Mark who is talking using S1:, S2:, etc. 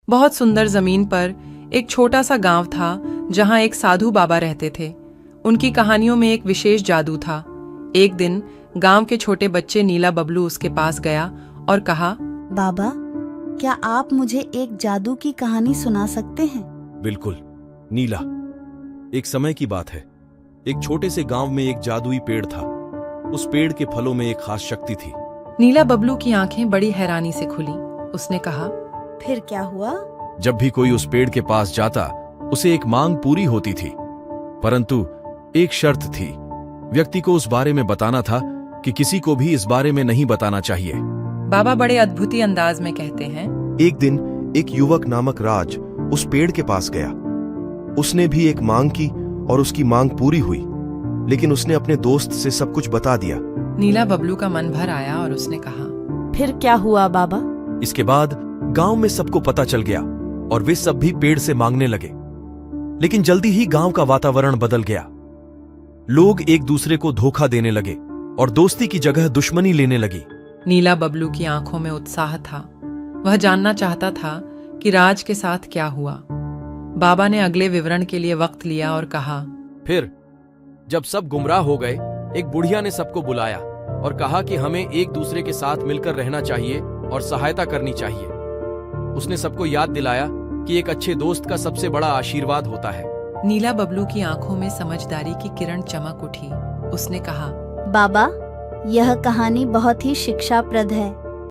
S1: बहुत सुंदर जमीन पर एक छोटा सा गांव था जहां एक साधु बाबा रहते थे। उनकी कहानियों में एक विशेष जादू था। एक दिन गांव के छोटे बच्चे नीला बबलू उसके पास गया और कहा,
S2: बाबा, क्या आप मुझे एक जादू की कहानी सुना सकते हैं?
S3: बिल्कुल नीला, एक समय की बात है। एक छोटे से गांव में एक जादुई पेड़ था। उस पेड़ के फलों में एक खास शक्ति थी।
S1: नीला बबलू की आंखें बड़ी हैरानी से खुली। उसने कहा,
S2: फिर क्या हुआ?
S3: जब भी कोई उस पेड़ के पास जाता उसे एक मांग पूरी होती थी, परंतु एक शर्त थी। व्यक्ति को उस बारे में बताना था कि किसी को भी इस बारे में नहीं बताना चाहिए।
S1: बाबा बड़े अद्भुती अंदाज में कहते हैं,
S4: एक दिन एक युवक नामक राज उस पेड़ के पास गया। उसने भी एक मांग की और उसकी मांग पूरी हुई, लेकिन उसने अपने दोस्त से सब कुछ बता दिया।
S1: नीला बबलू का मन भर आया और उसने कहा,
S2: फिर क्या हुआ बाबा?
S3: इसके बाद गांव में सबको पता चल गया और वे सब भी पेड़ से मांगने लगे। लेकिन जल्दी ही गांव का वातावरण बदल गया। लोग एक दूसरे को धोखा देने लगे और दोस्ती की जगह दुश्मनी लेने लगी।
S1: नीला बबलू की आंखों में उत्साह था। वह जानना चाहता था कि राज के साथ क्या हुआ। बाबा ने अगले विवरण के लिए वक्त लिया और कहा,
S3: फिर जब सब गुमराह हो गए, एक बुढ़िया ने सबको बुलाया और कहा कि हमें एक दूसरे के साथ मिलकर रहना चाहिए और सहायता करनी चाहिए। उसने सबको याद दिलाया कि एक अच्छे दोस्त का सबसे बड़ा आशीर्वाद होता है।
S1: नीला बबलू की आंखों में समझदारी की किरण चमक उठी। उसने कहा,
S2: बाबा, यह कहानी बहुत ही शिक्षाप्रद है।